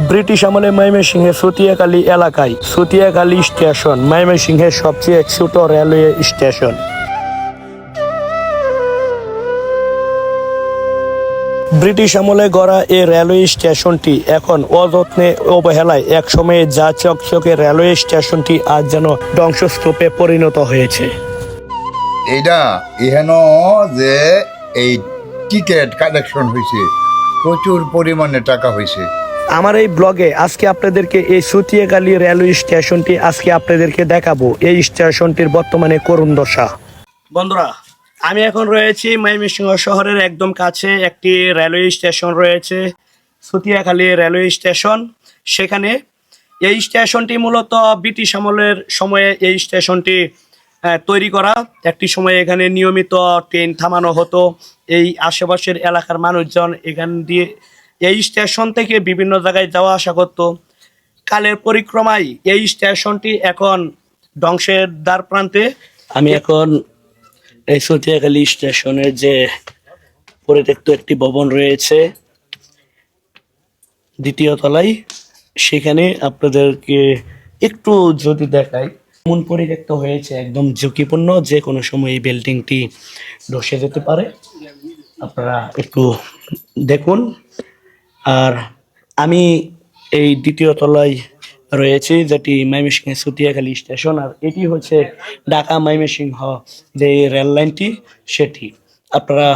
British আমলে ময়মনসিংহের সুতিয়াখালী এলাকায় সুতিয়াখালী স্টেশন ময়মনসিংহের সবচেয়ে ছোট রেলওয়ে স্টেশন। ব্রিটিশ আমলে গড়া এই রেলওয়ে স্টেশনটি এখন অযত্নে অবহেলায় একসময়ে যা চকচকে রেলওয়ে স্টেশনটি আজ যেন ধ্বংসস্তূপে পরিণত হয়েছে। এইটা এহেন যে এই টিকিট কালেকশন হয়েছে, প্রচুর পরিমাণে টাকা হয়েছে। আমার এই ব্লগে আজকে আপনাদেরকে এই সুতিয়াখালী রেলওয়ে স্টেশনটি আজকে আপনাদেরকে দেখাবো। এই স্টেশনটির বর্তমানে করুণ দশা। বন্ধুরা, আমি এখন রয়েছি ময়মনসিংহ শহরের একদম কাছে একটি রেলওয়ে স্টেশন রয়েছে, সুতিয়াখালী রেলওয়ে স্টেশন। সেখানে এই স্টেশনটি মূলত ব্রিটিশ আমলের সময়ে এই স্টেশনটি তৈরি করা। একটি সময় এখানে নিয়মিত ট্রেন থামানো হতো। এই আশেপাশের এলাকার মানুষজন এখান দিয়ে এই স্টেশন থেকে বিভিন্ন জায়গায় যাওয়া আসা করতো। কালের পরিক্রমায় এই স্টেশনটি এখন ধ্বংসের দ্বার প্রান্তে। আমি এখন এই সুতিয়াখালী স্টেশনের যে পরিত্যক্ত একটি ভবন রয়েছে দ্বিতীয় তলায়, সেখানে আপনাদেরকে একটু যদি দেখাই এমন পরিত্যক্ত হয়েছে, একদম ঝুঁকিপূর্ণ, যে কোনো সময় এই বিল্ডিংটি ধসে যেতে পারে। আপনারা একটু দেখুন। আর আমি এই দ্বিতীয় তলায় রয়েছি, যেটি ময়মনসিংহ সুতিয়াখালী স্টেশন। আর এটি হচ্ছে ঢাকা ময়মনসিংহ যে রেল লাইনটি, সেটি আপনারা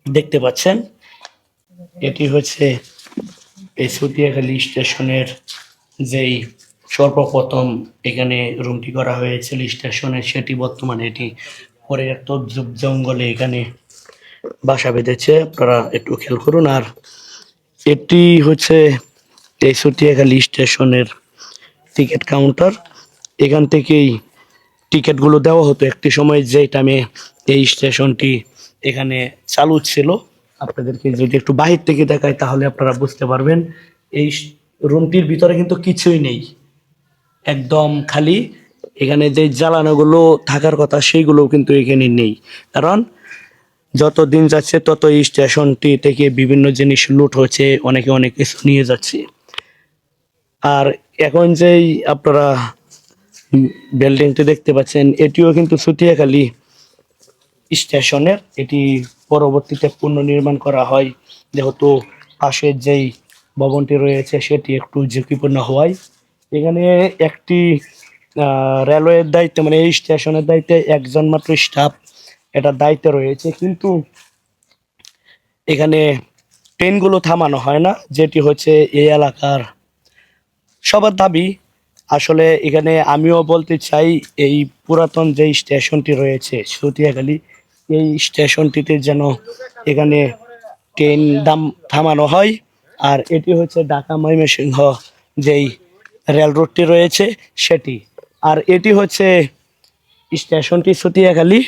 দেখতে পাচ্ছেন। এটি হচ্ছে এই সুতিয়াখালী স্টেশনের যেই সর্বপ্রথম এখানে রুমটি করা হয়েছিল স্টেশনে, সেটি বর্তমানে এটি পরিত্যক্ত জঙ্গলে এখানে বাসা বেঁধেছে। আপনারা একটু খেয়াল করুন। আর এটি হচ্ছে এই সুতিয়াখালী স্টেশনের টিকিট কাউন্টার। এখান থেকেই টিকিটগুলো দেওয়া হতো একটি সময়, যে টাইমে এই স্টেশনটি এখানে চালু ছিল। আপনাদেরকে যদি একটু বাহির থেকে দেখায় তাহলে আপনারা বুঝতে পারবেন। এই রুমটির ভিতরে কিন্তু কিছুই নেই, একদম খালি। এখানে যে জ্বালানোগুলো থাকার কথা সেইগুলোও কিন্তু এখানে নেই, কারণ যত দিন যাচ্ছে তত এই স্টেশনটি থেকে বিভিন্ন জিনিস লুট হচ্ছে, অনেকে অনেক কিছু নিয়ে যাচ্ছে। আর এখন যেই আপনারা বিল্ডিংটি দেখতে পাচ্ছেন, এটিও কিন্তু সুতিয়াখালী স্টেশনের। এটি পরবর্তীতে পুনর্নির্মাণ করা হয়, যেহেতু পাশের যেই ভবনটি রয়েছে সেটি একটু ঝুঁকিপূর্ণ হওয়ায় এখানে একটি রেলওয়ের দায়িত্বে, মানে এই স্টেশনের দায়িত্বে একজন মাত্র স্টাফ এটার দায়িত্বে রয়েছে। কিন্তু এখানে ট্রেনগুলো থামানো হয় না, যেটি হচ্ছে এই এলাকার সবার দাবি। আসলে এখানে আমিও বলতে চাই, এই পুরাতন যে স্টেশনটি রয়েছে সুতিয়াখালী, এই স্টেশনটিতে যেন এখানে ট্রেন থামানো হয়। আর এটি হচ্ছে ঢাকা ময়মনসিংহ যেই রেল রুটটি রয়েছে সেটি। আর এটি হচ্ছে স্টেশনটি সুতিয়াখালী।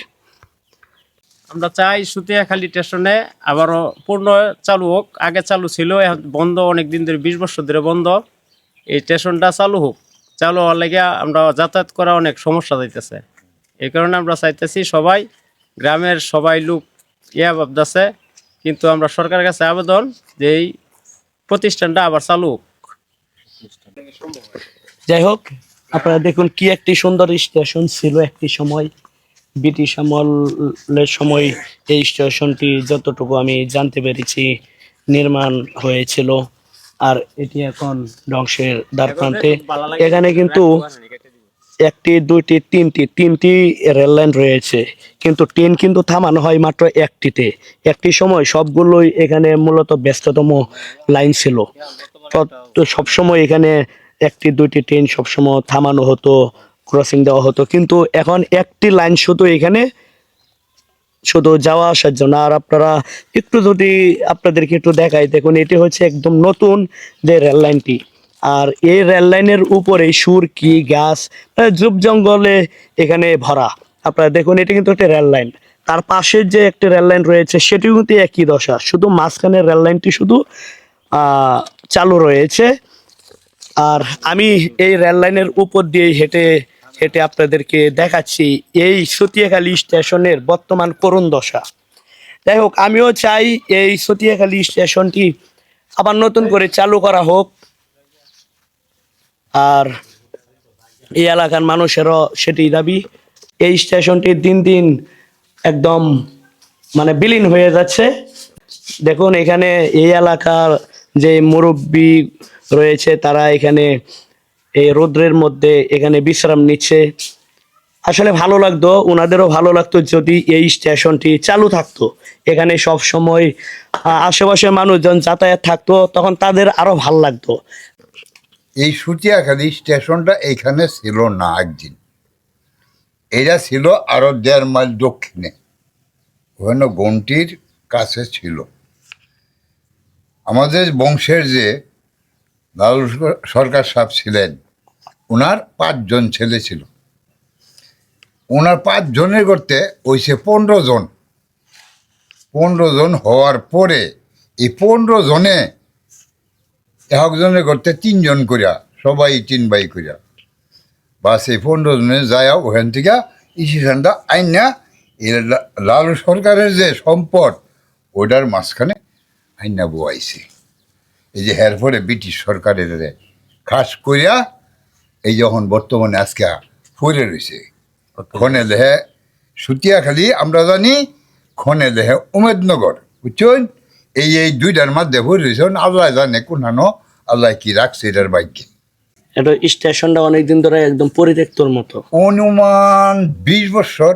আমরা চাই সুতিয়াখালী স্টেশনে আবারও পূর্ণ চালু হোক। আগে চালু ছিল, এখন বন্ধ, অনেক দিন ধরে 20 বছর ধরে বন্ধ। এই স্টেশনটা চালু হোক। চালু হওয়ার লেগে আমরা যাতায়াত করা অনেক সমস্যা যাইতেছে। এই কারণে আমরা চাইতেছি সবাই, গ্রামের সবাই লোক ভাবতেছে, কিন্তু আমরা সরকারের কাছে আবেদন যে এই প্রতিষ্ঠানটা আবার চালু হোক। যাই হোক, আপনারা দেখুন কি একটি সুন্দর স্টেশন ছিল একটি সময়, ব্রিটিশ আমলের সময় এই স্টেশনটি যতটুকু আমি জানতে পেরেছি নির্মাণ হয়েছিল। আর এটি এখন ধ্বংসের দ্বার প্রান্তে। এখানে কিন্তু একটি, দুইটি, তিনটি রেল লাইন রয়েছে, কিন্তু ট্রেন কিন্তু থামানো হয় মাত্র একটিতে। একটি সময় সবগুলোই এখানে মূলত ব্যস্ততম লাইন ছিল। তো সবসময় এখানে একটি, দুইটি ট্রেন সবসময় থামানো হতো, ক্রসিং দেওয়া হতো। কিন্তু এখন একটি লাইন শুধু এখানে, শুধু যাওয়া আসার জন্য। আর আপনারা একটু যদি আপনাদেরকে একটু দেখাই, দেখুন এটি হচ্ছে একদম নতুন যে রেল লাইনটি। আর এই রেল লাইনের উপরে সুরকি গাছ, জুব জঙ্গলে এখানে ভরা। আপনারা দেখুন এটি কিন্তু একটা রেল লাইন। তার পাশে যে একটি রেল লাইন রয়েছে সেটিও কিন্তু একই দশা, শুধু মাঝখানের রেল লাইনটি শুধু চালু রয়েছে। আর আমি এই রেল লাইনের উপর দিয়ে হেঁটে হেঁটে আপনাদেরকে দেখাচ্ছি এই সুতিয়াখালী স্টেশনের বর্তমান করুণ দশা। যাই হোক, আমিও চাই এই সুতিয়াখালী স্টেশনটি আবার নতুন করে চালু করা হোক। আর এই এলাকার মানুষেরও সেটি দাবি। এই স্টেশনটি দিন দিন একদম মানে বিলীন হয়ে যাচ্ছে। দেখুন এখানে এই এলাকার যে মুরব্বি রয়েছে তারা এখানে এই রৌদ্রের মধ্যে এখানে বিশ্রাম নিচ্ছে। আসলে ভালো লাগতো, ওনাদেরও ভালো লাগতো যদি এই স্টেশনটি চালু থাকতো, এখানে সব সময় আশেপাশের মানুষজন যাতায়াত থাকতো, তখন তাদের আরো ভালো লাগতো। এই সুতিয়াখালী স্টেশনটা এইখানে ছিল না একদিন, এটা ছিল আরো 1.5 মাইল দক্ষিণে, ওখানে গন্টির কাছে ছিল। আমাদের বংশের যে লালু সরকার সাহেব ছিলেন, ওনার 5 জন ছেলে ছিল। ওনার 5 জনের করতে হয়েছে 15 জন। 15 জন হওয়ার পরে এই 15 জনে একজনের করতে 3 জন করিয়া, সবাই 3 ভাই করিয়া, বাস এই 15 জনে যায় ওখান থেকে স্টেশনটা আইনা এই লালু সরকারের যে সম্পদ ওটার মাঝখানে আইনা বয়াইছে। এই যে এর পরে ব্রিটিশ সরকারের খাস করিয়া এই যখন বর্তমানে আজকে ফুরে রয়েছে, খনে দেহে সুতিয়াখালী আমরা জানি, খনে দেহে উমেদনগর, বুঝছেন? এই দুইটার মধ্যে ফুরে রয়েছে। আল্লাহ জানে কোনানো, আল্লাহ কি রাখছে এটার বাইকে। এটা স্টেশনটা অনেকদিন ধরে একদম পরিত্যক্তর মতো। অনুমান 20 বছর।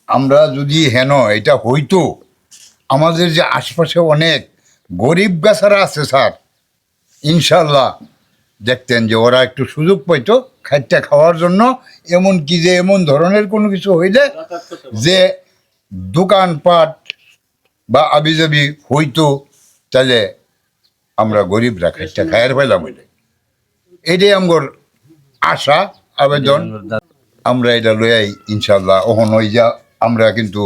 আমরা যদি হেন এটা হইতো, আমাদের যে আশপাশে অনেক গরিব গাছারা আছে স্যার, ইনশাল্লাহ দেখতেন যে ওরা একটু সুযোগ পাইতো খাইটা খাওয়ার জন্য। এমন কি যে এমন ধরনের কোনো কিছু হইলে যে দোকানপাট বা আবিজাবি হইতো, তাহলে আমরা গরিবরা খাইটা খায়ের পাইলাম। হইলে এটাই আমার আশা, আবেদন। আমরা এটা লইয়াই ইনশাল্লাহ ওহন ওই যা আমরা কিন্তু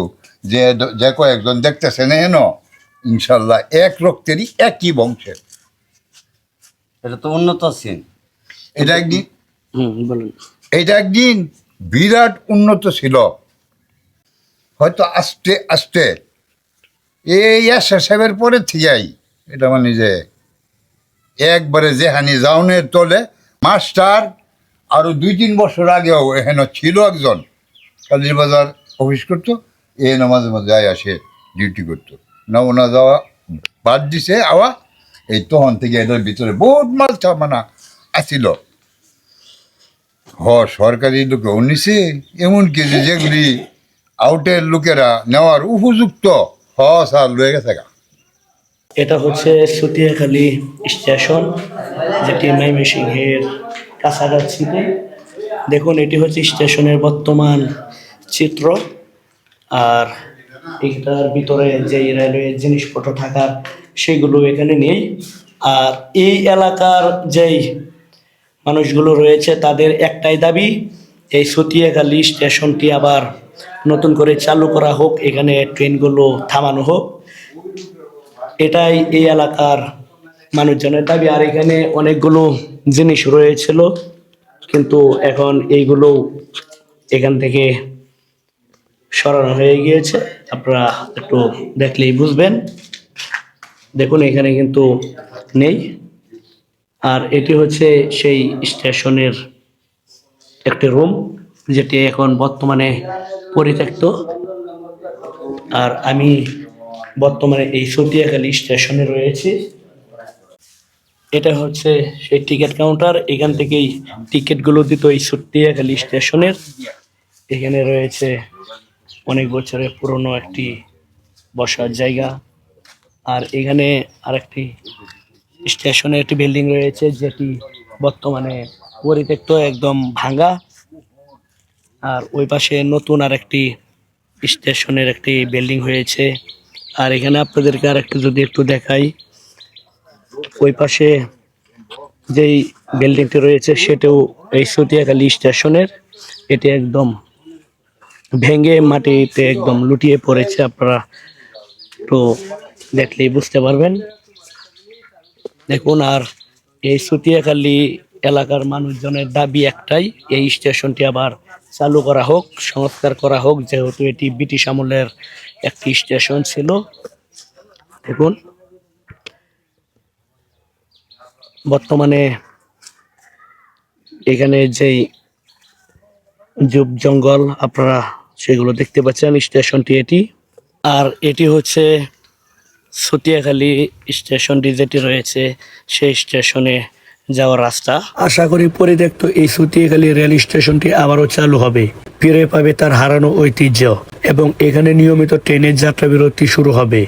যে যে কয়েকজন দেখতেছেন হেন, ইনশাল্লাহ এক রক্তেরই একই বংশের। এটা তো উন্নত আছেন। এটা একদিন বলুন। এটা একদিন বিরাট উন্নত ছিল। হয়তো আস্তে আস্তে এই সাহেবের পরে থেকেই এটা মানে যে একবারে যেহানি জাউনের তলে মাস্টার আরো 2-3 বছর আগেও এখানে ছিল একজন, কালীর বাজার অফিস করতো, এখানে মাঝে মাঝে যায় আসে ডিউটি করতো না। ওনা যাওয়া বাদ দিছে আওয়া, এই তখন থেকে এটার ভিতরে বহুত মাল মানে আসিল। সরকারি লোকে নিছে, এমনকি যেগুলি আউটের লোকেরা নেওয়ার উপযুক্ত স্যার লয়ে গেছে গা। এটা হচ্ছে সুতিয়াখালী স্টেশন, যেটি ময়মনসিংহের কাছাকাছিতে। দেখুন এটি হচ্ছে স্টেশনের বর্তমান চিত্র। আর এটার ভিতরে যে রেলওয়ে জিনিসপত্র থাকার সেগুলো এখানে নেই। আর এই এলাকার যেই মানুষগুলো রয়েছে তাদের একটাই দাবি, এই সুতিয়াখালী স্টেশনটি আবার নতুন করে চালু করা হোক, এখানে ট্রেনগুলো থামানো হোক। এটাই এই এলাকার মানুষজনের দাবি। আর এখানে অনেকগুলো জিনিস রয়েছিল, কিন্তু এখন এইগুলো এখান থেকে সরানো হয়ে গিয়েছে। আপনারা একটু দেখলেই বুঝবেন। দেখুন এখানে কিন্তু নেই। আর এটি হচ্ছে সেই স্টেশনের একটি রুম, যেটি এখন বর্তমানে পরিত্যক্ত। আর আমি বর্তমানে এই সুতিয়াখালী স্টেশনে রয়েছি। এটা হচ্ছে সেই টিকিট কাউন্টার, এখান থেকেই টিকিটগুলো দিত এই সুতিয়াখালী স্টেশনের। এখানে রয়েছে অনেক বছরের পুরনো একটি বসার জায়গা। আর এখানে আরেকটি স্টেশনে একটি বিল্ডিং রয়েছে, যেটি বর্তমানে পরিত্যক্ত, একদম ভাঙা। আর ওই পাশে নতুন আরেকটি স্টেশনের একটি বিল্ডিং হয়েছে। আর এখানে আপনাদেরকে আরেকটু যদি একটু দেখাই, ওই পাশে যেই বিল্ডিংটি রয়েছে সেটাও এই সুতিয়াখালী স্টেশনের। এটি একদম ভেঙে মাটিতে একদম লুটিয়ে পড়েছে। আপনারা একটু দেখলেই বুঝতে পারবেন। দেখুন, আর এই সুতিয়াখালী এলাকার মানুষজনের দাবি একটাই, এই স্টেশনটি আবার চালু করা হোক, সংস্কার করা হোক, যেহেতু এটি ব্রিটিশ আমলের একটি স্টেশন ছিল। দেখুন বর্তমানে এখানে যেই জুব জঙ্গল আপনারা সেগুলো দেখতে পাচ্ছেন। স্টেশনটি এটি, আর এটি হচ্ছে সতিয়াখালী স্টেশনটি যেটি রয়েছে সেই স্টেশনে যাওয়ার রাস্তা। আশা করি পরিত্যক্ত এই সতিয়াখালী রেল স্টেশনটি আবারও চালু হবে, ফিরে পাবে তার হারানো ঐতিহ্য এবং এখানে নিয়মিত ট্রেনের যাত্রা বিরতি শুরু হবে।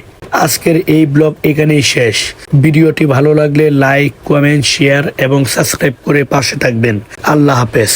আজকের এই ব্লগ এখানেই শেষ। ভিডিওটি ভালো লাগলে লাইক, কমেন্ট, শেয়ার এবং সাবস্ক্রাইব করে পাশে থাকবেন। আল্লাহ হাফেজ।